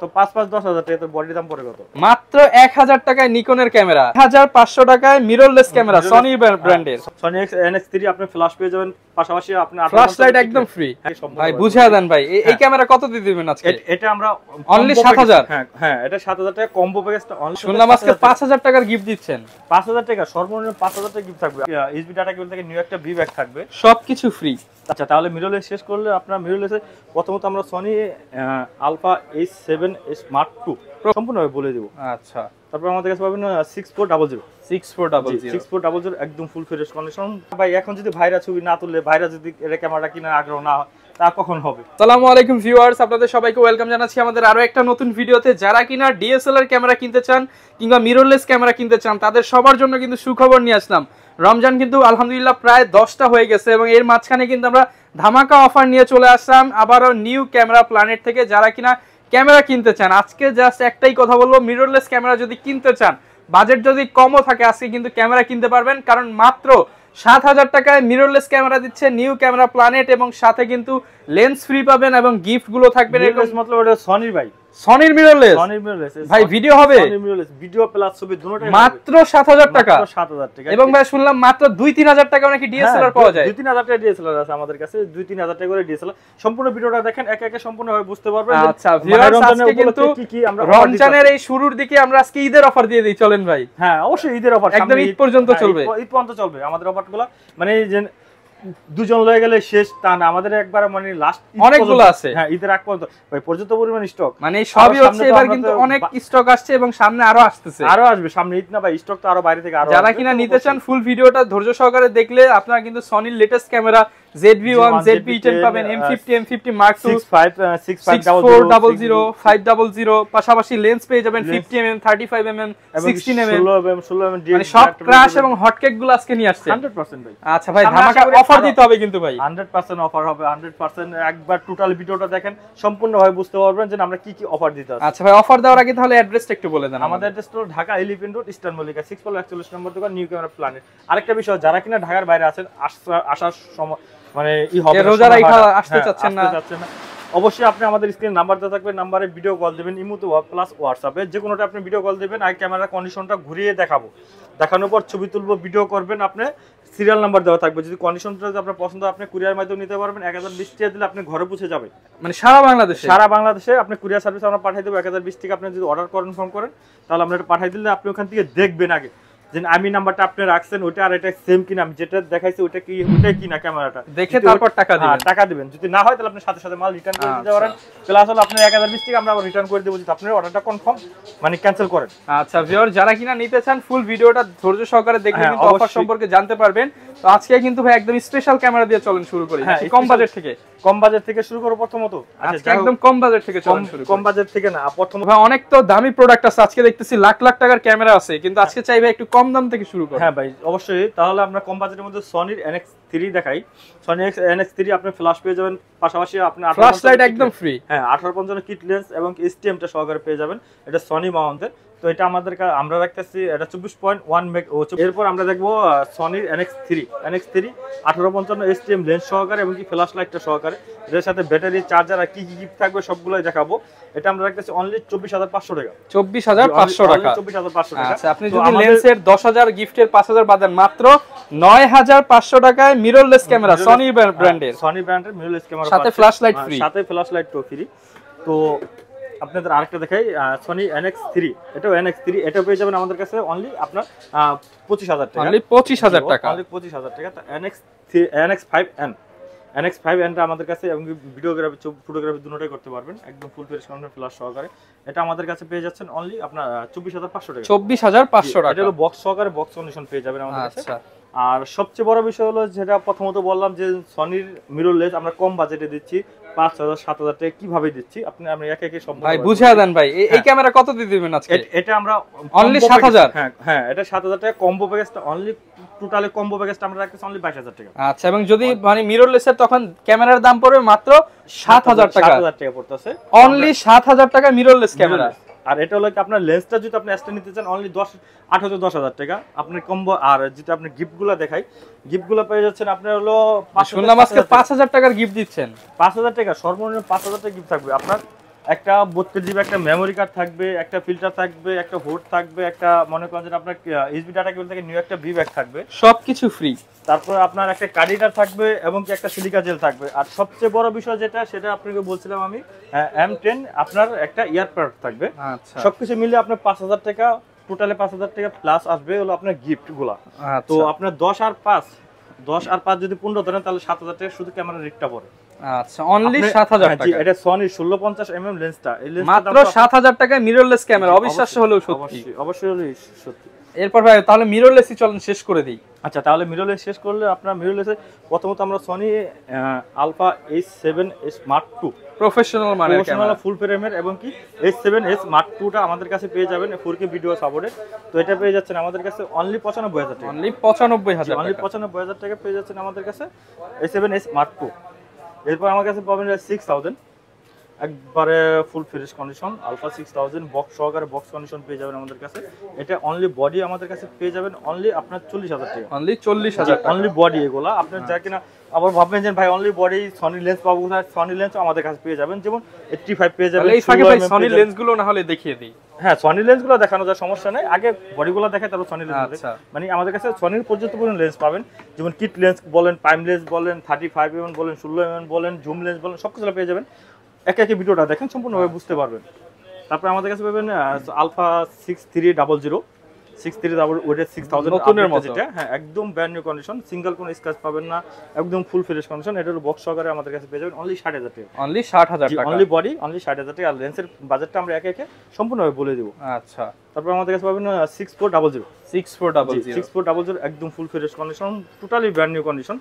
তো 5-5-10,000 টাকা তো বডির দাম পড়ে কত? মাত্র 1000 টাকায় নিকনের ক্যামেরা, 1500 টাকায় মিররলেস ক্যামেরা সনি ব্র্যান্ডের। সনি NX3 আপনি ফ্ল্যাশ পেয়ে যাবেন, পাশাপাশি আপনি ফ্ল্যাশ লাইট একদম ফ্রি। ভাই বুঝিয়ে দেন ভাই, এই ক্যামেরা কত দিয়ে দিবেন আজকে? এটা আমরা অনলি 7000। হ্যাঁ এটা 7000 টাকা কম্বো প্যাকেজটা অনলি। শুনলাম আজকে 5000 টাকার গিফট দিচ্ছেন। 5000 টাকা সর্বনিম্ন 5000 টাকা গিফট থাকবে। এসবি ডাটা কেবল থেকে নিউ একটা ভি ব্যাগ থাকবে, সবকিছু ফ্রি। আচ্ছা তাহলে মিররলেস শেষ করলে আপনার মিররলেসে প্রথমত আমরা সনি আলফা H7 স্মার্ট 2 সম্পূর্ণভাবে বলে দেব। আচ্ছা তারপর আমাদের কাছে পাবেন 6400 6400 একদম ফুল ফ্রেশ কন্ডিশন। ভাই এখন যদি ভাইরা ছবি না তুললে, ভাইরা যদি এর ক্যামেরাটা কিনা আগ্রহ না হয়, তা কখন হবে? আসসালামু আলাইকুম ভিউয়ার্স, আপনাদের সবাইকে ওয়েলকাম জানাচ্ছি আমাদের আরো একটা নতুন ভিডিওতে। যারা কিনা ডিএসএলআর ক্যামেরা কিনতে চান কিংবা মিররলেস ক্যামেরা কিনতে চান, তাদের সবার জন্য কিন্তু সুখবর নিয়ে আসলাম। রমজান কিন্তু আলহামদুলিল্লাহ প্রায় 10টা হয়ে গেছে এবং এর মাঝখানে কিন্তু আমরা ধামাকা অফার নিয়ে চলে আসলাম আবারও নিউ ক্যামেরা প্ল্যানেট থেকে। যারা কিনা ক্যামেরা কিনতে চান, আজকে জাস্ট একটাই কথা বলবো, মিররলেস ক্যামেরা যদি কিনতে চান, বাজেট যদি কমও থাকে, আজকে কিন্তু ক্যামেরা কিনতে পারবেন। কারণ মাত্র 7000 টাকায় মিররলেস ক্যামেরা দিচ্ছে নিউ ক্যামেরা প্ল্যানেট এবং সাথে কিন্তু লেন্স ফ্রি পাবেন এবং গিফট গুলো থাকবে। মতলব এটা সনির ভাই, সনির মিররলেস ভাই ভিডিও হবে, ভিডিও প্লাস ছবি দুটোই মাত্র 7000 টাকা। 7000 টাকা এবং ভাই শুনলাম মাত্র 2-3000 টাকা নাকি ডিএসএলআর পাওয়া যায়। 2-3000 টাকা ডিএসএলআর আছে আমাদের কাছে, 2-3000 টাকা করে ডিএসএলআর। সম্পূর্ণ ভিডিওটা দেখেন, একে একে সম্পূর্ণভাবে বুঝতে পারবেন। আচ্ছা ভিউয়ার্স, আজকে কিন্তু কি আমরা রমজানের এই শুরুর দিকে আমরা আজকে ঈদের অফার দিয়ে দেই, চলেন ভাই। হ্যাঁ অবশ্যই ঈদের অফার একদম ঈদ পর্যন্ত চলবে, ঈদ পর্যন্ত চলবে আমাদের অফারগুলো। মানে যে দুজন লয়ে গেলে শেষ তা না, আমাদের একবার মানে লাস্ট অনেকগুলো আছে। হ্যাঁ ঈদের আগ পর্যন্ত ভাই পর্যাপ্ত পরিমাণ স্টক, মানে সবই হচ্ছে এবার কিন্তু অনেক স্টক আসছে এবং সামনে আরো আসতেছে, আরো আসবে সামনে ঈদ না ভাই, স্টক তো আরো বাইরে থেকে আরো। যারা কিনা নিতে চান ফুল ভিডিওটা ধৈর্য সহকারে দেখলে আপনারা কিন্তু সনির লেটেস্ট ক্যামেরা ZV-1 ZV-10 পাবেন, M50 Mark II 6400 500, পাশাপাশি লেন্স পেয়ে যাবেন 50mm 35mm 16mm 16mm মানে সব ক্র্যাশ এবং হটকেক গুলো আজকে নিয়ে আসছে 100% ভাই। আচ্ছা ভাই ধামাকা অফার দিতে হবে কিন্তু ভাই, 100% অফার হবে 100%। একবার টোটাল ভিডিওটা দেখেন, সম্পূর্ণভাবে বুঝতে পারবেন যে আমরা কি কি অফার দিতে যাচ্ছি। আচ্ছা ভাই অফার দেওয়ার আগে তাহলে অ্যাড্রেসটা একটু বলে দেন। আমাদের অ্যাড্রেস হলো Dhaka elephant road eastern Mallika 641 নম্বর দোকান, নিউ ক্যামেরা প্ল্যানেট। আরেকটা বিষয়, যারা কিনা ঢাকার বাইরে আছেন, আসার সময় মানে রোজার আসতে চাচ্ছেন না, অবশ্যই আপনি আমাদের স্ক্রিনে নাম্বার দেওয়া থাকবে, নাম্বারে ভিডিও কল দিবেন, ইমোতে প্লাস হোয়াটসঅ্যাপে যে কোনোটা আপনি ভিডিও কল দিবেন। আর ক্যামেরা কন্ডিশনটা ঘুরিয়ে দেখাবো, দেখানোর পর ছবি তুলবো, ভিডিও করবেন। আপনি সিরিয়াল নাম্বার দেওয়া থাকবে, যদি কন্ডিশনটা যদি আপনার পছন্দ আপনি কুরিয়ার মাধ্যমে নিতে পারবেন। 1020 টাকা দিলে আপনি ঘরে পৌঁছে যাবে, মানে সারা বাংলাদেশে আপনি কুরিয়ার সার্ভিস আমরা পাঠিয়ে দেবো। 1020 টাকা আপনি যদি অর্ডার কনফার্ম করেন, তাহলে আমরা এটা পাঠিয়ে দিলে আপনি ওখান থেকে দেখবেন আগে যে আমি নাম্বারটা আপনি রাখছেন ওইটা আর এটা সেম কিনা, আমি যেটা দেখাইছি ওইটা কি ওইটাই কিনা, ক্যামেরাটা দেখে তারপর টাকা দিবেন। যদি না হয় তাহলে আপনি সাথে সাথে মাল রিটার্ন করে দিতে পারেন। প্লাস হলো আপনি 1020 টাকা আমরা আবার রিটার্ন করে দেব যদি আপনার অর্ডারটা কনফার্ম মানে ক্যান্সেল করেন। আচ্ছা ভিউয়ার, যারা কিনা নিতে চান ফুল ভিডিওটা ধৈর্য সহকারে দেখলে কিন্তু অফার সম্পর্কে জানতে পারবেন। তো আজকে কিন্তু ভাই একদম স্পেশাল ক্যামেরা দিয়ে চলেন শুরু করি, কম বাজেট থেকে শুরু করব প্রথমত। আজকে একদম কম বাজেট থেকে চলেন শুরু, কম বাজেট থেকে না প্রথম ভাই অনেক তো দামি প্রোডাক্ট আছে, আজকে দেখতেছি লাখ লাখ টাকার ক্যামেরা আছে, কিন্তু আজকে চাইবে একটু কম দাম থেকে শুরু করব। হ্যাঁ ভাই অবশ্যই, তাহলে আমরা কম বাজেটের মধ্যে সনির NX3 দেখাই। সনি NX3 আপনি ফ্ল্যাশ পেয়ে যাবেন, পাশাপাশি আপনি ফ্ল্যাশ লাইট একদম ফ্রি। হ্যাঁ 1855 কিট লেন্স এবং STM-টা সহকারে পেয়ে যাবেন। এটা সনি মাউন্টের। তো এটা আমরা রাখতেছি এটা 24.1 মেগা। এরপর আমরা দেখবো সনির NX3 1855 STM লেন্স সহকারে এবং কি ফ্ল্যাশ লাইটটা সহকারে, এর সাথে ব্যাটারি, চার্জার আর কি কি গিফট থাকবে সবগুলোই দেখাবো। এটা আমরা রাখতেছি অনলি 24500 টাকা। 24500 টাকা। 24500 টাকা। আচ্ছা আপনি যদি লেন্সের 10000 গিফটের 5000 বাদেন, মাত্র 9500 টাকায় মিররলেস ক্যামেরা সনি ব্র্যান্ডের মিররলেস ক্যামেরা সাথে ফ্ল্যাশ লাইট ফ্রি, তো আপনাদের আরেকটা দেখাই, সনি NX3, এটাও NX3, এটা পেয়ে যাবেন আমাদের কাছে অনলি আপনার 25000 টাকা, অনলি 25000 টাকা, অনলি 25000 টাকা। NX5N টা আমাদের কাছে এবং ভিডিওগ্রাফি ফটোগ্রাফি দুটোটাই করতে পারবেন, একদম ফুল ফ্রেশ কন্ডিশন ফ্ল্যাশ সহকারে। এটা আমাদের কাছে পেয়ে যাচ্ছেন অনলি আপনার 24500 টাকা। 24500 টাকা, এটা হলো বক্স সহকারে, বক্স কন্ডিশন পেয়ে যাবেন আমাদের কাছে। আর সবচেয়ে বড় বিষয় হলো যেটা প্রথমত বললাম যে সনির মিররলেস আমরা কম বাজেটে দিচ্ছি, 5000-7000 টাকা কিভাবে দিচ্ছি আপনি একে একে সব ভাই বুঝিয়ে দেন ভাই, এই ক্যামেরা কত দিয়ে দিবেন আজকে? এটা আমরা অনলি 7000। হ্যাঁ এটা 7000 টাকা কম্বো প্যাকেজটা, অনলি টোটালি কম্বো প্যাকেজটা আমরা রাখতেছি অনলি 22000 টাকা। আচ্ছা এবং যদি মানে মিররলেসের তখন ক্যামেরার দাম পড়বে মাত্র 7000 টাকা, 7000 টাকা পড়তেছে, অনলি 7000 টাকা মিররলেস ক্যামেরা। আর এটা হলো কি আপনার লেন্সটা যদি আপনি এক্সট্রা নিতে চান অনলি 10000 টাকা আপনার কম্বো। আর যেটা আপনি গিফটগুলো দেখাই, গিফটগুলো পেয়ে যাচ্ছেন আপনার হলো শুনলাম আজকে 5000 টাকার গিফট দিচ্ছেন। 5000 টাকা সর্বনিম্ন 5000 টাকা গিফট থাকবে আপনার একটা 32 জিবি একটা মেমোরি কার্ড থাকবে, একটা ফিল্টার থাকবে, একটা হোড থাকবে, একটা মনে করেন যে আপনার এসবি ডাটা কেবল থেকে নিউ একটা ভি ব্যাগ থাকবে, সবকিছু ফ্রি। তারপর আপনার একটা কার্ডিটার থাকবে এবং কি একটা সিলিকা জেল থাকবে। আর সবচেয়ে বড় বিষয় যেটা, সেটা আপনাকে বলছিলাম আমি, M10 আপনার একটা ইয়ারপ্যাড থাকবে। আচ্ছা সবকিছু মিলে আপনার 5000 টাকা, টোটালে 5000 টাকা প্লাস আসবে হলো আপনার গিফট গুলা। তো আপনার 10 আর 5 যদি 15 ধরেন, তাহলে 7000 টাকা শুধু ক্যামেরা রেটটা পড়ে। আচ্ছা, অনলি 7000 টাকা। এটা সনি 1650 mm লেন্সটা, এই লেন্সটা মাত্র 7000 টাকায় মিররলেস ক্যামেরা, অবিশ্বাস্য হলেও সত্যি। অবশ্যই সত্যি। এরপর ভাই তাহলে মিররলেসই চলেন শেষ করে দিই। আচ্ছা, তাহলে মিররলেস শেষ করলে আপনার মিররলেসে প্রথমত আমরা Sony alpha H7s Mark II professional মানের ক্যামেরা, ফুল ফ্রেমের এবং কি H7s Mark II টা আমাদের কাছে পেয়ে যাবেন 4K ভিডিও সাপোর্টেড। তো এটা পেয়ে যাচ্ছেন আমাদের কাছে অনলি 95000 টাকা। অনলি 95000 অনলি 95000 টাকা পেয়ে যাচ্ছেন আমাদের কাছে H7s Mark II। এরপর আমার কাছে পাবেন 6000 একবারে full fresh condition alpha 6000 box সহকারে, বক্স কন্ডিশন পেয়ে যাবেন আমাদের কাছে। এটা অনলি বডি আমাদের কাছে পেয়ে যাবেন অনলি আপনার 40000 টাকা। অনলি 40000 টাকা অনলি বডি এগুলা আপনার যা কিনা আবার ভাববেন যে ভাই অনলি বডি সনি লেন্স পাবো না, সনি লেন্স আমাদের কাছে পেয়ে যাবেন, যেমন 85 পেয়ে যাবেন। এই ফাঁকে ভাই সনি লেন্সগুলো না হলে দেখিয়ে দিই। হ্যাঁ, সনি লেন্সগুলো দেখানো যায়, সমস্যা নাই, আগে বডিগুলো দেখায় তারপর সনি লেন্স। আচ্ছা, মানে আমাদের কাছে সনির পর্যন্ত পর্যন্ত লেন্স পাবেন, যেমন কিট লেন্স বলেন, প্রাইম লেন্স বলেন, 35mm বলেন, 16mm বলেন, জুম লেন্স বলেন, সবকিছু পেয়ে যাবেন। একে ভিডিওটা দেখেন সম্পূর্ণভাবে বুঝতে পারবেন। তারপর আমাদের কাছে পাবেন আলফা 6300 ওটা 6000 নতুনের মতো, যেটা হ্যাঁ একদম ব্র্যান্ড নিউ কন্ডিশন, সিঙ্গেল কোনো স্ক্র্যাচ পাবেন না, একদম ফুল ফ্রেশ কন্ডিশন। এটা হলো বক্স সহকারে আমাদের কাছে পেয়ে যাবেন অনলি 60000 টাকা। অনলি 60000 টাকা, অনলি বডি অনলি 60000 টাকা। আর লেন্সের বাজেটটা আমরা একে সম্পূর্ণভাবে বলে দেব। আচ্ছা, তারপর আমাদের কাছে পাবেন 6400 একদম ফুল fresh condition, totally brand new condition,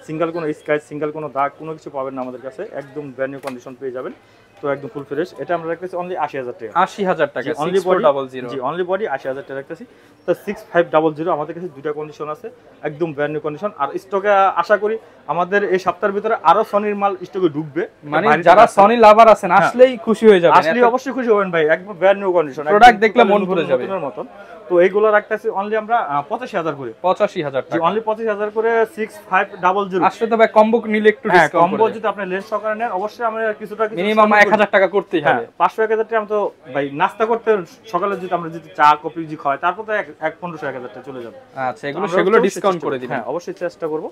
single কোনো স্ক্র্যাচ, সিঙ্গেল কোনো দাগ, কোনো কিছু পাবেন না আমাদের কাছে, একদম ব্র্যান্ড নিউ কন্ডিশন পেয়ে যাবেন। তো একদম ফুল ফ্রেশ। এটা আমরা রাখতেছি অনলি 80000 টাকা। 80000 টাকা অনলি বডি, জি অনলি বডি 80000 টাকা রাখতেছি। তো 6500 আমাদের কাছে দুইটা কন্ডিশন আছে, একদম ব্র্যান্ড নিউ কন্ডিশন। আর স্টকে আশা করি আমাদের এই সপ্তাহের ভিতরে আরো সনির মাল স্টকে ঢুকবে। মানে যারা সনি লাভার আছেন আসলেই খুশি হয়ে যাবেন, আসলে অবশ্যই খুশি হবেন ভাই, একদম ব্র্যান্ড নিউ কন্ডিশন, প্রোডাক্ট দেখলে মন ভরে যাবে মতন। তো এইগুলো রাখতেছি অনলি আমরা 85000 করে। 85000 টাকা, অনলি 85000 করে 6500। আসলে তো ভাই কম্বো নিলে একটু ডিসকাউন্ট কম্বো যদি আপনি লেন্স সহকারে নেন অবশ্যই আমরা কিছুটা মিনিমাম 1000 টাকা করতেই হবে। 500-1000 টাকা তো ভাই নাস্তা করতে সকালে যদি আমরা যদি চা কফি যদি খাই তারপর তো 1500-1000 টাকা চলে যাবে। আচ্ছা, সেগুলো ডিসকাউন্ট করে দিবেন। হ্যাঁ অবশ্যই চেষ্টা করব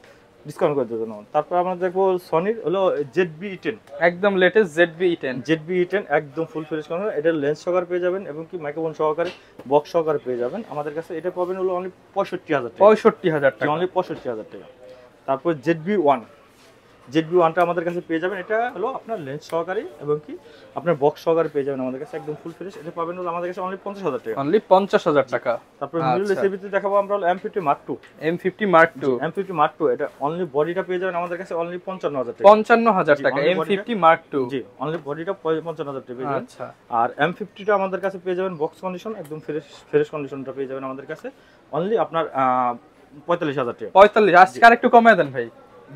ডিসকাউন্ট করে দেওয়ার জন্য। তারপর আমরা দেখবো সনির হলো ZB-E10, একদম লেটেস্ট ZB-E10 একদম ফুল ফ্রেশ কন্ডিশন। এটা লেন্স সহকারে পেয়ে যাবেন এবং কি মাইক্রোফোন সহকারে, বক্স সহকারে পেয়ে যাবেন আমাদের কাছে। এটা পাবেন হলো অনলি 65000 টাকা। 65000 টাকা, অনলি 65000 টাকা। তারপর ZB-1টা আমাদের কাছে পেয়ে যাবেন। এটা হলো আপনার লেন্স সহকারে এবং কি আপনার বক্স সহকারে পেয়ে যাবেন আমাদের কাছে, একদম ফুল ফ্রেশ। এটা পাবেন হলো আমাদের কাছে অনলি 50000 টাকা। অনলি 50000 টাকা। তারপর মিররলেসের ভিতরে দেখাবো আমরা হলো M50 Mark II। M50 Mark II এটা অনলি বডিটা পেয়ে যাবেন আমাদের কাছে অনলি 55000 টাকা। 55000 টাকা M50 Mark II, জি অনলি বডিটা 55000 টাকা পেয়ে যাবেন। আচ্ছা, আর M50টা আমাদের কাছে পেয়ে যাবেন বক্স কন্ডিশন, একদম ফ্রেশ কন্ডিশনটা পেয়ে যাবেন আমাদের কাছে অনলি আপনার 45000 টাকা। 45, আজকে আরেকটু কমায় দেন ভাই,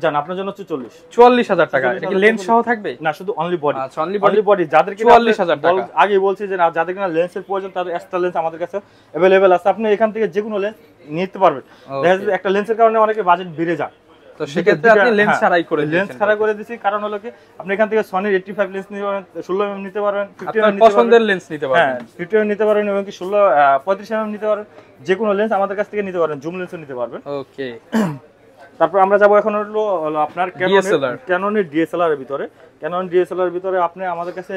জান আপনার জন্য 44000 টাকা। এটা কি লেন্স সহ থাকবে? না, শুধু অনলি বডি। আচ্ছা, অনলি বডি। যাদের কি 44000 টাকা। আগে বলছি যে না, যাদের কিনা লেন্সের প্রয়োজন তাদের এক্সট্রা লেন্স আমাদের কাছে अवेलेबल আছে, আপনি এখান থেকে যে কোনো লেন্স নিতে পারবেন। দেখা যায় একটা লেন্সের কারণে অনেকে বাজেট বেড়ে যায়, তো সেক্ষেত্রে আপনি লেন্স ছাড়াই করে দিয়েছেন। লেন্স ছাড়া করে দিয়েছি, কারণ হলো কি আপনি এখান থেকে সনির 85 লেন্স নিতে পারেন, 16mm নিতে পারবেন, 50mm নিতে পছন্দের লেন্স নিতে পারবেন। হ্যাঁ 50mm নিতে পারেন এবং কি 35mm নিতে পারেন, যে কোনো লেন্স আমাদের কাছ থেকে নিতে পারেন, জুম লেন্সও নিতে পারবেন। ওকে, তারপর আমরা যাব এখন হলো আপনার ক্যাননের DSLR এর ভিতরে। ক্যানন DSLR এর ভিতরে আপনি আমাদের কাছে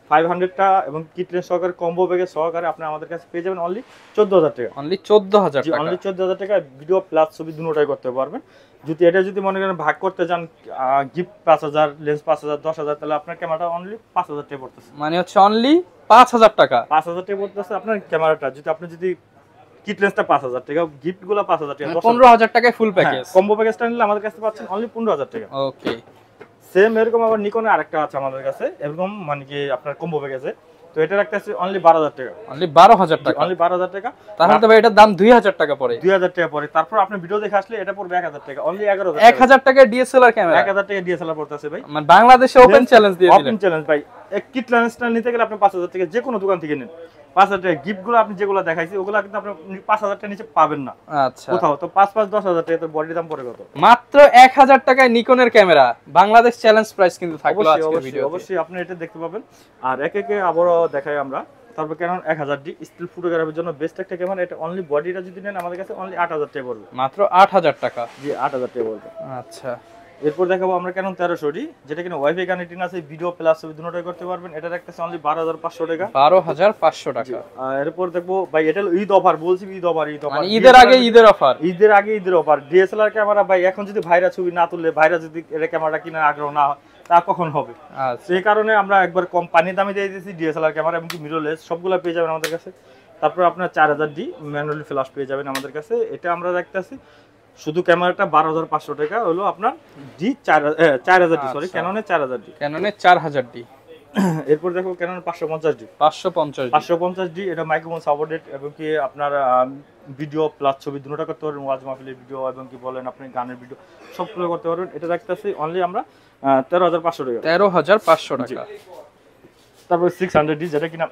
500টা এবং কিট লেন্স সহকারে কম্বো ব্যাগের সহকারে আপনি আমাদের কাছে পেয়ে যাবেন অনলি 14000 টাকা। অনলি 14000 টাকা, অনলি 14000 টাকা ভিডিও প্লাস ছবি দুটোটাই করতে পারবেন। যদি এটা যদি মনে করেন ভাগ করতে যান, গিফট 5000, লেন্স 5000, 10000, তাহলে আপনার ক্যামেরাটা অনলি 5000 টাকা পড়তেছে। মানে হচ্ছে অনলি 5000 টাকা, 5000 টাকা পড়তেছে আপনার ক্যামেরাটা। যদি আপনি যদি কিট লেন্সটা 5000 টাকা, গিফট গুলো 5000 টাকা, 15000 টাকায় ফুল প্যাকেজ। কম্বো প্যাকেজটা নিলে আমাদের কাছে পাচ্ছেন অনলি 15000 টাকা। ওকে, সেম এরকম আবার নিকনে আরেকটা আছে আমাদের কাছে এরকম, মানে কি আপনার কম্বো প্যাকেজে। তো এটা রাখতেছি অনলি 12000 টাকা। অনলি 12000 টাকা, অনলি 12000 টাকা। তাহলে তো ভাই এটার দাম 2000 টাকা পড়ে। 2000 টাকা পড়ে। তারপর আপনি ভিডিও দেখে আসলে এটা পড়বে 1000 টাকা। অনলি 11000 টাকা ডিএসএলআর ক্যামেরা, 1000 টাকা ডিএসএলআর পড়তেছে ভাই। মানে বাংলাদেশে ওপেন চ্যালেঞ্জ দিয়ে দিলেন। ওপেন চ্যালেঞ্জ ভাই, এক কিট লেন্সটা নিতে গেলে আপনি 5000 থেকে যে কোনো দোকান থেকে নেন 5000 টাকা। গিফটগুলো আপনি যেগুলো দেখাইছি ওগুলো কিন্তু আপনি 5000 টাকার নিচে পাবেন না আচ্ছা কোথাও। তো 5-10,000 টাকা তোর বডির দাম পড়ে কত? মাত্র 1000 টাকায় নিকনের ক্যামেরা, বাংলাদেশ চ্যালেঞ্জ প্রাইস কিন্তু থাকলো আজকের ভিডিওতে। অবশ্যই আপনি এটা দেখতে পাবেন। আর একে আবারও দেখাই আমরা। তারপর ক্যানন 1000D স্টিল ফটোগ্রাফির জন্য বেস্ট একটা ক্যামেরা। এটা অনলি বডিটা যদি নেন আমাদের কাছে অনলি 8000 টাকা পড়বে। মাত্র 8000 টাকা? জি 8000 টাকা পড়বে। আচ্ছা এরপর দেখাবো আমরা ক্যানন 1300D, যেটা কিনা ওয়াইফাই কানেক্টিং আছে, ভিডিও প্লাস ছবি দুটোই করতে পারবেন। এটা একটা অনলি 12500 টাকা। 12500 টাকা। এরপর দেখবো ভাই এটা ঈদ অফার, বলছি ঈদ অফার মানে ঈদের আগে ঈদের অফার। ঈদের আগে ঈদের অফার। ডিএসএলআর ক্যামেরা ভাই এখন যদি ভাইরা ছবি না তুললে, ভাইরা যদি এটা ক্যামেরাটা কিনার আগ্রহ না হয় তা কখন হবে? সেই কারণে আমরা একবার কম পানির দামে দিয়ে দিয়েছি ডিএসএলআর ক্যামেরা এবং কি মিররলেস সবগুলো পেয়ে যাবেন আমাদের কাছে। তারপর আপনার 4000D ম্যানুয়ালি ফ্ল্যাশ পেয়ে যাবেন আমাদের কাছে। এটা আমরা রাখতেছি শুধু ক্যামেরাটা 12500 টাকা হলো আপনার D 4000D, sorry ক্যাননের 4000D। ক্যাননের 4000D। এরপর দেখো ক্যানন 550D। 550D এটা মাইক্রোফোন সাপোর্টেড এবং কি আপনার ভিডিও প্লাস ছবি দুটোটা করতে পারবেন। ওয়াজ মাহফিলের ভিডিও এবং কি বলেন আপনি গানের ভিডিও সবগুলো করতে পারবেন। এটা রাখতেছি অনলি আমরা 13500 টাকা। 13500 টাকা। তারপর 600D, যেটা কিনা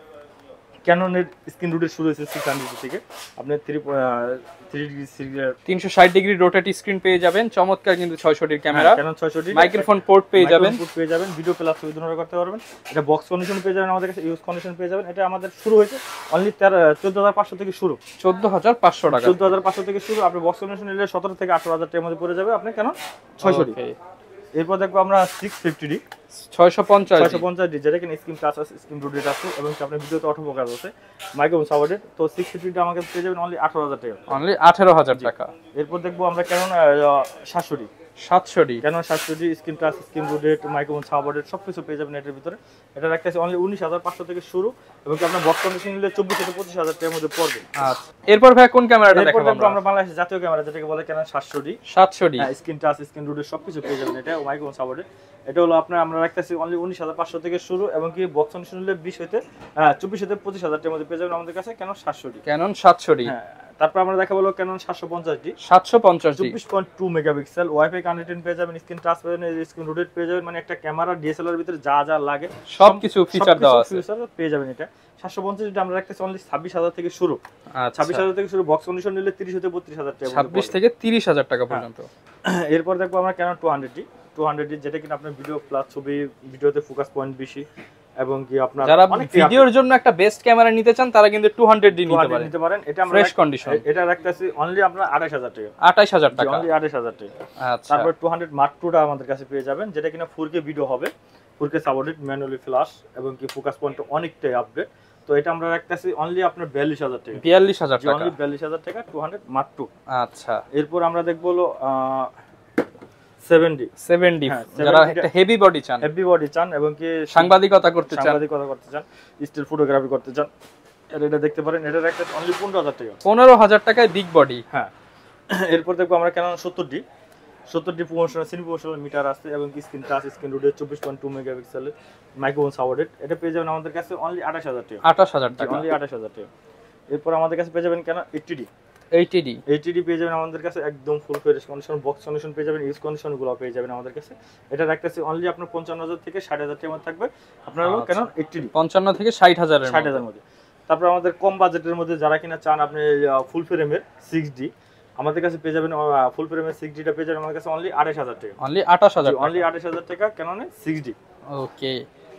ক্যাননের স্ক্রিন রোটেট শুরু হয়েছে 600 থেকে। আপনি 360 ডিগ্রি রোটেট স্ক্রিন পেয়ে যাবেন। চমৎকার কিন্তু 600D camera. Canon 600D microphone port পেয়ে যাবেন। ভিডিও প্লাস ছবি দুটোটা করতে পারবেন। এটা বক্স কন্ডিশন পেয়ে যাবেন আমাদের কাছে, ইউজ কন্ডিশন পেয়ে যাবেন। এটা আমাদের শুরু হয়েছে অনলি 14500 থেকে শুরু। 14500 টাকা। 14500 থেকে শুরু। আপনি বক্স কন্ডিশন নিলে 17 থেকে 18000 টাকার মধ্যে পড়ে যাবে আপনি ক্যানন 600D। এরপর দেখবো আমরা 650D। 650D যেটা কিনা স্ক্রিন টাচ আছে, স্ক্রিন রোটেট আছে এবং কি আপনার ভিডিওতে অটো ফোকাস আছে, মাইক্রোফোন সাপোর্টেড। তো 650D আমাকে পেয়ে যাবেন অনলি 18000 টাকা। অনলি 18000 টাকা। এরপর দেখবো আমরা Canon 700D। 700D Canon 700D screen touch, screen rotate, microphone supported সবকিছু পেয়ে যাবেন এটার ভিতরে। এটা রাখতেছে অনলি 19500 থেকে শুরু এবং কি আপনার বক্স কন্ডিশন নিলে 24 থেকে 25000 টাকার মধ্যে পড়বে। আচ্ছা এরপর ভাই কোন ক্যামেরাটা দেখাবো আমরা? বাংলাদেশের জাতীয় ক্যামেরা যেটাকে বলে Canon 700D। 700D screen touch, screen rotate সবকিছু পেয়ে যাবেন এটা, মাইক্রোফোন সাপোর্টেড। এটা হলো আপনার আমরা রাখতেছি অনলি 19500 থেকে শুরু এবং কি বক্স কন্ডিশন নিলে 24 থেকে 25000 টাকার মধ্যে পেয়ে যাবেন আমাদের কাছে ক্যানন 700D। Canon 700D। তারপর আমরা দেখাবো Canon 750D। 750D 24.2 megapixel, wifi connected পেয়ে যাবেন, স্ক্রিন টাচ পেয়ে যাবেন, স্ক্রিন রোটেট পেয়ে যাবেন। মানে একটা ক্যামেরা ডিএসএলআর ভিতরে যা যা লাগে সবকিছু ফিচার দেওয়া আছে, ফিচার পেয়ে যাবেন এটা। 750D আমরা রাখতেছি অনলি 26000 থেকে শুরু। আচ্ছা 26000 থেকে শুরু, বক্স কন্ডিশন নিলে 30 থেকে 32000 টাকা। 26 থেকে 30000 টাকা পর্যন্ত। এরপর দেখবো আমরা ক্যানন 200D যেটা কিনা আপনার ভিডিও প্লাস ছবি, ভিডিওতে ফোকাস পয়েন্ট বেশি এবং কি আপনার যারা ভিডিওর জন্য একটা বেস্ট ক্যামেরা নিতে চান তারা কিন্তু 200D নিতে পারেন। এটা আমরা ফ্রেশ কন্ডিশন। এটা রাখতেছি অনলি আপনার 28000 টাকা। 28000 টাকা, অনলি 28000 টাকা। আচ্ছা তারপর 200 Mark II টা আমাদের কাছে পেয়ে যাবেন, যেটা কিনা 4K ভিডিও হবে, 4K সাপোর্টেড, ম্যানুয়ালি ফ্ল্যাশ এবং কি ফোকাস পয়েন্ট অনেকটাই আপডেট। তো এটা আমরা রাখতেছি অনলি আপনার 42000 টাকা। 42000 টাকা, অনলি 42000 টাকা 200 Mark II। আচ্ছা এরপর আমরা দেখব হলো 7D। যারা একটা হেভি বডি চান এবং কি সাংবাদিকতা করতে চান, স্টিল ফটোগ্রাফি করতে চান, এটা দেখতে পারেন। এটা একটা অনলি 15000 টাকা। 15000 টাকায় বিগ বডি। হ্যাঁ এরপর দেখবো আমরা ক্যানন 70D প্রমোশনাল সিনি প্রমোশনাল মিটার আছে এবং কি স্ক্রিন টাচ, স্ক্রিন রোটেট, 24.2 মেগাপিক্সেলের, মাইক্রোফোন সাপোর্টেড। এটা পেয়ে যাবেন আমাদের কাছে অনলি 28000 টাকা। 28000 টাকা, অনলি 28000 টাকা। এরপর আমাদের কাছে পেয়ে যাবেন ক্যানন 80D পেয়ে যাবেন আমাদের কাছে, একদম ফুল ফ্রেশ কন্ডিশন, বক্স কন্ডিশন পেয়ে যাবেন, ইউজ কন্ডিশন গুলো পেয়ে যাবেন আমাদের কাছে। এটা রাখতেছি অনলি আপনার 55000 থেকে 60000 টাকার মধ্যে থাকবে আপনার হলো ক্যানন 80D। 55 থেকে 60000 এর মধ্যে। তারপর আমাদের কম বাজেটের মধ্যে যারা কিনা চান আপনি ফুল ফ্রেমের 6D, আমাদের কাছে পেয়ে যাবেন ফুল ফ্রেমের 6D টা পেয়ে যাবেন আমাদের কাছে অনলি 28000 টাকা। অনলি 28000 টাকা। অনলি 28000 টাকা ক্যানন 6D। ওকে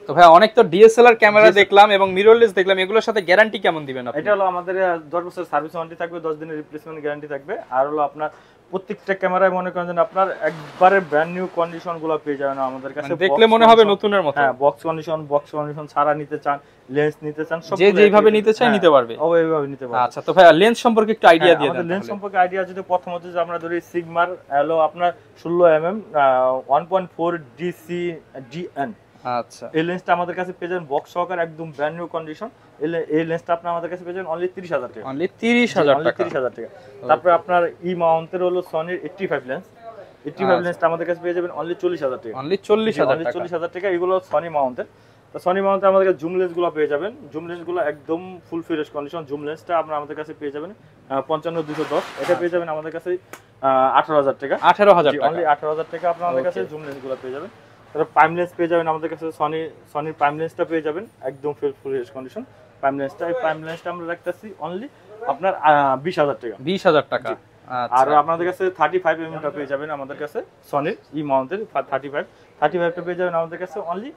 তো ভাই অনেক তো ডিএসএলআর ক্যামেরা দেখলাম এবং মিররলেস দেখলাম, এগুলোর সাথে গ্যারান্টি কেমন দিবেন আপনি? এটা হলো আমাদের 10 বছর সার্ভিস ওয়ারেন্টি থাকবে, 10 দিনের রিপ্লেসমেন্ট গ্যারান্টি থাকবে। আর হলো আপনার প্রত্যেকটা ক্যামেরায় মনে করেন আপনার একবারে ব্র্যান্ড নিউ কন্ডিশন গুলো পেয়ে যাবেন আমাদের কাছে, দেখলে মনে হবে নতুনের মতো। হ্যাঁ বক্স কন্ডিশন ছাড়া নিতে চান, লেন্স নিতে চান, সব যেভাবে নিতে চাই নিতে পারবে, ওইভাবে নিতে পারবে। আচ্ছা তো ভাই লেন্স সম্পর্কে একটু আইডিয়া দিয়ে দেন। লেন্স সম্পর্কে আইডিয়া যদি প্রথমত যে আমরা ধরি সিগমার হলো আপনার 16mm 1.4 DCDN। আচ্ছা এই লেন্সটা আমাদের কাছে পেয়ে যাবেন বক্স সহকারে, একদম ব্র্যান্ড নিউ কন্ডিশন। এই লেন্সটা আপনি আমাদের কাছে পেয়ে যাবেন অনলি 30000 টাকা। অনলি 30000 টাকা। 30000 টাকা। তারপর আপনার ই মাউন্টের হলো সনির 85 লেন্স, 85 লেন্সটা আমাদের কাছে পেয়ে যাবেন অনলি 40000 টাকা। অনলি 40000 টাকা। এগুলো সনি মাউন্টের। তো সনি মাউন্টে আমাদের কাছে জুম লেন্স গুলো পেয়ে যাবেন, জুম লেন্স গুলো একদম ফুল ফ্রেশ কন্ডিশন। জুম লেন্সটা আপনারা আমাদের কাছে পেয়ে যাবেন 55-210, এটা পেয়ে যাবেন আমাদের কাছে 18000 টাকা। 18000 টাকা, অনলি 18000 টাকা আপনারা আমাদের কাছে জুম লেন্স গুলো পেয়ে যাবেন। তারপর প্রাইম লেন্স পেয়ে যাবেন আমাদের কাছে, সনির প্রাইম লেন্সটা পেয়ে যাবেন একদম ফুল কন্ডিশন। প্রাইম লেন্সটা, এই প্রাইম লেন্সটা আমরা রাখতেছি অনলি আপনার 20,000 টাকা। 20,000 টাকা। আর আপনাদের কাছে 35 mm টা পেয়ে যাবেন আমাদের কাছে, সনির ই মাউন্টের 35টা পেয়ে যাবেন আমাদের কাছে অনলি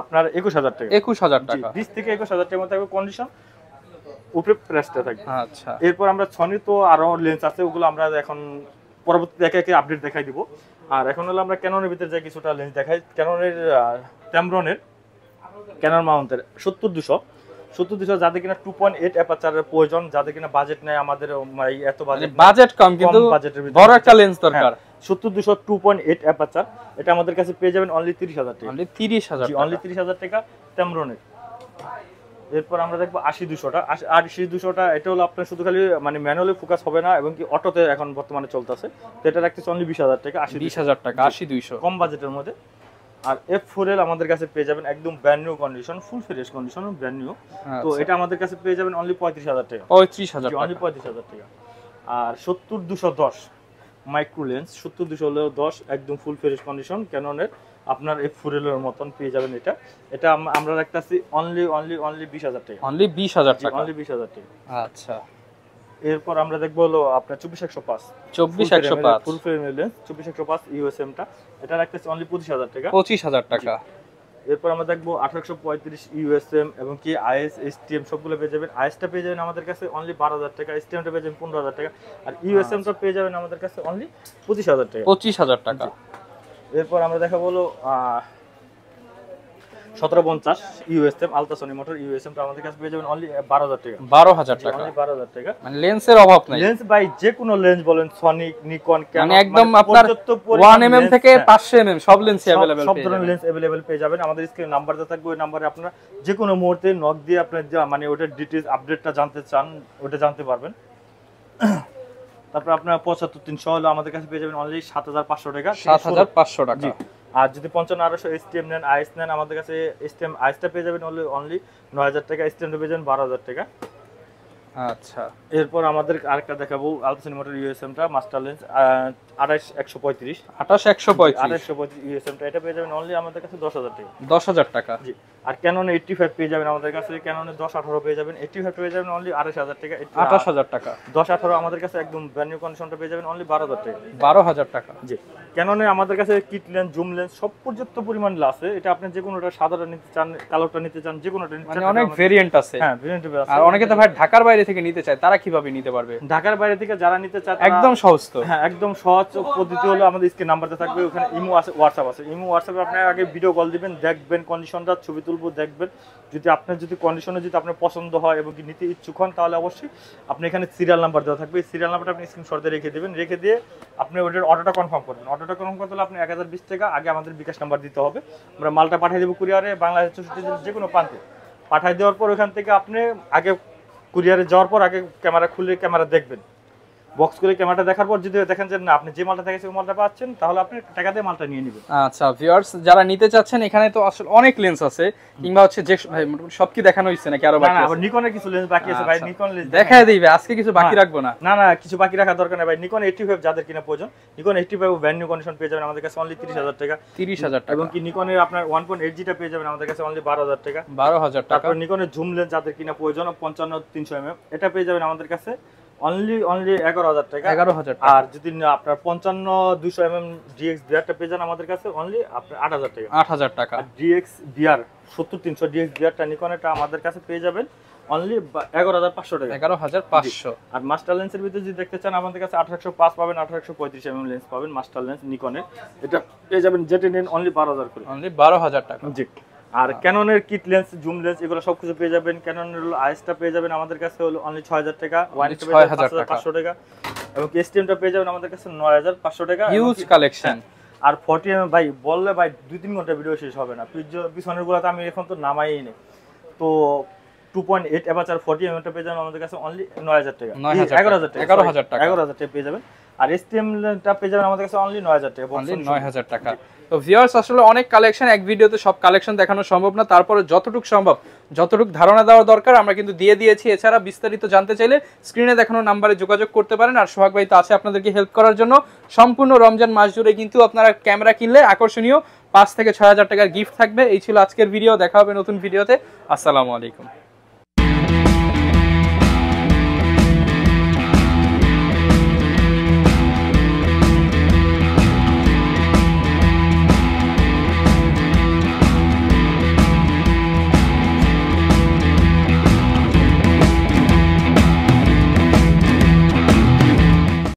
আপনার 21,000 টাকা। 21,000 টাকা, 20 থেকে 21,000 টাকার মধ্যে থাকবে কন্ডিশন, উপরে প্রেসটা থাকবে। আচ্ছা। এরপর আমরা সনির তো আরো লেন্স আছে, ওগুলো আমরা এখন পরবর্তীতে একে একে আপডেট দেখাই দিব। আর এখন হলো আমরা ক্যাননের ভিতরে যাই কিছুটা লেন্স দেখাই। ক্যাননের ট্যামরনের ক্যানন মাউন্টের 70-200 যাদের কিনা 2.8 অ্যাপারচারের প্রয়োজন, যাদের কিনা বাজেট নেই, আমাদের এত বাজেট কম কিন্তু বড় একটা লেন্স দরকার, 70-200 2.8 অ্যাপারচার, এটা আমাদের কাছে পেয়ে যাবেন অনলি 30,000 টাকা। অনলি 30,000 টাকা ট্যামরনের। এরপর আমরা দেখবো 80-200টা। 80-200টা এটা হলো আপনার শুধু খালি মানে ম্যানুয়ালি ফোকাস হবে না, এবং কি অটোতে এখন বর্তমানে চলতেছে, তো এটা রাখতেছে অনলি 20,000 টাকা। 20,000 টাকা 80-200 কম বাজেটের মধ্যে। আর F4L আমাদের কাছে পেয়ে যাবেন একদম ব্র্যান্ড নিউ কন্ডিশন, ফুল ফ্রেশ কন্ডিশন, ব্র্যান্ড নিউ। তো এটা আমাদের কাছে পেয়ে যাবেন অনলি 35,000 টাকা। 35,000 টাকা, অনলি 35,000 টাকা। আর 70-210 মাইক্রো লেন্স, 70-210 একদম ফুল ফ্রেশ কন্ডিশন ক্যাননের, আপনার F4L এর মতন পেয়ে যাবেন। এটা আমরা রাখতেছি অনলি 20,000 টাকা। অনলি 20,000 টাকা, অনলি 20,000 টাকা। আচ্ছা। এরপর আমরা দেখবো হলো আপনার 24-105 ফুল ফ্রেম লেন্স 24-105 ইউএসএম টা, এটা রাখতেছি অনলি 25,000 টাকা। 25,000 টাকা। এরপর আমরা দেখবো 1835 ইউএসএম এবং কি আইএস এসটিএম সবগুলো পেয়ে যাবেন। আইএসটা পেয়ে যাবেন আমাদের কাছে অনলি 12,000 টাকা, এসটিএমটা পেয়ে যাবেন 15,000 টাকা, আর ইউএসএমটা পেয়ে যাবেন আমাদের কাছে অনলি 25,000 টাকা। 25,000 টাকা। এরপর আমরা দেখাবো হলো 1750 ইউএসএম আলট্রাসনিক মোটর ইউএসএমটা আমাদের কাছে পেয়ে যাবেন অনলি 12,000 টাকা। 12,000 টাকা, অনলি 12,000 টাকা। মানে লেন্সের অভাব নাই। লেন্স বাই যে কোনো লেন্স বলেন, সনিক, নিকন, ক্যানন, মানে একদম আপনার 1 mm থেকে 500 mm সব লেন্স अवेलेबल সব ধরনের লেন্স अवेलेबल পেয়ে যাবেন। আমাদের স্ক্রিনে নাম্বার দেওয়া থাকবে, ওই নম্বরে আপনারা যে কোনো মুহূর্তে নক দিয়ে আপনার মানে ওটার ডিটেইলস আপডেটটা জানতে চান, ওটা জানতে পারবেন। তারপর আপনার 75-300 হলো আমাদের কাছে পেয়ে যাবেন অনলি 7,500 টাকা। 7,500 টাকা। আর যদি 55-800 এসটিএম নেন, আইএস নেন, আমাদের কাছে এসটিএম আইএসটা পেয়ে যাবেন অনলি 9,000 টাকা, এসটিএমটা পেয়ে যাবেন 12,000 টাকা। আচ্ছা। এরপর আমাদের আরেকটা দেখাবো আলট্রাসনিক মোটর ইউএসএমটা মাস্টার লেন্স 28-135 ইউএসএমটা, এটা পেয়ে যাবেন অনলি আমাদের কাছে 10,000 টাকা। 10,000 টাকা। জি। আর ক্যাননে 85 পেয়ে যাবেন আমাদের কাছে, ক্যাননে 10-18 পেয়ে যাবেন, 85 পেয়ে যাবেন অনলি 28,000 টাকা। 28,000 টাকা। 10-18 আমাদের কাছে একদম ব্র্যান্ড নিউ কন্ডিশনটা পেয়ে যাবেন অনলি 12,000 টাকা। 12,000 টাকা। জি। ক্যাননে আমাদের কাছে কিট লেন্স, জুম লেন্স সব পর্যাপ্ত পরিমাণ আছে, এটা আপনি যে কোনোটা সাদাটা নিতে চান, কালোটা নিতে চান, যে কোনোটা নিতে চান, মানে অনেক ভেরিয়েন্ট আছে। হ্যাঁ, ভেরিয়েন্ট আছে। আর অনেকে তো ভাই ঢাকার বাইরে থেকে নিতে চায়, তারা কিভাবে নিতে পারবে? ঢাকার বাইরে থেকে যারা নিতে চায় একদম সহজ তো। হ্যাঁ, একদম সহজ পদ্ধতি হলো আমাদের স্ক্রিন নাম্বারটা থাকবে, ওখানে ইমো আছে, হোয়াটসঅ্যাপ আছে। ইমো হোয়াটসঅ্যাপে আপনি আগে ভিডিও কল দিবেন, দেখবেন কন্ডিশনটা, ছবি তুলবো, দেখবেন। যদি আপনার কন্ডিশনে যদি আপনার পছন্দ হয় এবং কি নিতে ইচ্ছুক হন, তাহলে অবশ্যই আপনি এখানে সিরিয়াল নাম্বার দেওয়া থাকবে, সিরিয়াল নাম্বারটা আপনি স্ক্রিনশট দিয়ে রেখে দেবেন, রেখে দিয়ে আপনি ওটার অর্ডারটা কনফার্ম করবেন। অর্ডারটা কনফার্ম করতে হলে আপনি 1020 টাকা আগে আমাদের বিকাশ নাম্বার দিতে হবে, আমরা মালটা পাঠিয়ে দেবো কুরিয়ারে, বাংলাদেশ 64 জেলার যে কোনো প্রান্তে পাঠিয়ে দেওয়ার পর ওখান থেকে আপনি আগে কুরিয়ারে যাওয়ার পর আগে ক্যামেরা খুলে ক্যামেরা দেখবেন, বক্স করে ক্যামেরাটা দেখার পর যদি দেখেন যে না আপনি যে মালটা দেখেছেন ওই মালটা পাচ্ছেন, তাহলে আপনি টাকা দিয়ে মালটা নিয়ে নেবেন। আচ্ছা ভিউয়ার্স, যারা নিতে চাচ্ছেন, এখানে তো আসলে অনেক লেন্স আছে, কিংবা হচ্ছে যে ভাই সব কি দেখানো হইছে নাকি আরো বাকি আছে? না, আবার নিকনের কিছু লেন্স বাকি আছে ভাই, নিকন লেন্স দেখায় দিই ভাই, আজকে কিছু বাকি রাখবো না। না, কিছু বাকি রাখা দরকার নেই ভাই। নিকন 85 যাদের কিনা প্রয়োজন, নিকন 85 ব্র্যান্ড নিউ কন্ডিশন পেয়ে যাবেন আমাদের কাছে অনলি 30,000 টাকা। 30,000 টাকা। এবং কি নিকনের আপনার 1.8G টা পেয়ে যাবেন আমাদের কাছে অনলি 12,000 টাকা। 12,000 টাকা। তারপর নিকনের জুম লেন্স যাদের কিনা প্রয়োজন 55-300 mm, এটা পেয়ে যাবেন আমাদের কাছে অনলি 11,000 টাকা। 11,000 টাকা। আর যদি আপনার 55-200 mm DX VR-টা পেয়ে যান আমাদের কাছে অনলি আপনার 8,000 টাকা। 8,000 টাকা। আর DX VR 70-300 DX VR-টা নিকনেরটা আমাদের কাছে পেয়ে যাবেন অনলি 11,500 টাকা। 11,500। আর মাস্টার লেন্সের ভিতরে যদি দেখতে চান আমাদের কাছে 1805 পাবেন, 1835 mm লেন্স পাবেন মাস্টার লেন্স নিকনের, এটা পেয়ে যাবেন যেটা নেন অনলি 12,000 করে। অনলি 12,000 টাকা। জি। আর ক্যাননের কিট লেন্স, জুম লেন্স এগুলো সবকিছু পেয়ে যাবেন। ক্যাননের হলো আইএসটা পেয়ে যাবেন আমাদের কাছে হলো অনলি 6,000 টাকা, 5,500 টাকা, এবং এসটিএমটা পেয়ে যাবেন আমাদের কাছে 9,500 টাকা। Huge collection. আর 40 mm ভাই বললে ভাই 2-3 ঘন্টা ভিডিও শেষ হবে না, পিছনের গুলোতে আমি এখন তো নামাই নেই। তো 2.8 অ্যাপারচার 40 mm টা পেয়ে যাবেন আমাদের কাছে অনলি 9,000 টাকা। 11,000 টাকা। 11,000 টাকা। 11,000 টাকা পেয়ে যাবেন। আর এসটিএম টা পেয়ে যাবেন আমাদের কাছে অনলি 9,000 টাকা। অনলি 9,000 টাকা। তো ভিউয়ার্স, আসলে অনেক কালেকশন, এক ভিডিওতে সব কালেকশন দেখানো সম্ভব না, তারপরে যতটুকু সম্ভব, যতটুকু ধারণা দেওয়া দরকার আমরা কিন্তু দিয়ে দিয়েছি। এছাড়া বিস্তারিত জানতে চাইলে স্ক্রিনে দেখানো নাম্বারে যোগাযোগ করতে পারেন। আর সোহাগ ভাই তো আছে আপনাদেরকে হেল্প করার জন্য। সম্পূর্ণ রমজান মাস জুড়ে কিন্তু আপনারা ক্যামেরা কিনলে আকর্ষণীয় 5 থেকে 6 হাজার টাকার গিফট থাকবে। এই ছিল আজকের ভিডিও, দেখা হবে নতুন ভিডিওতে। আসসালামু আলাইকুম।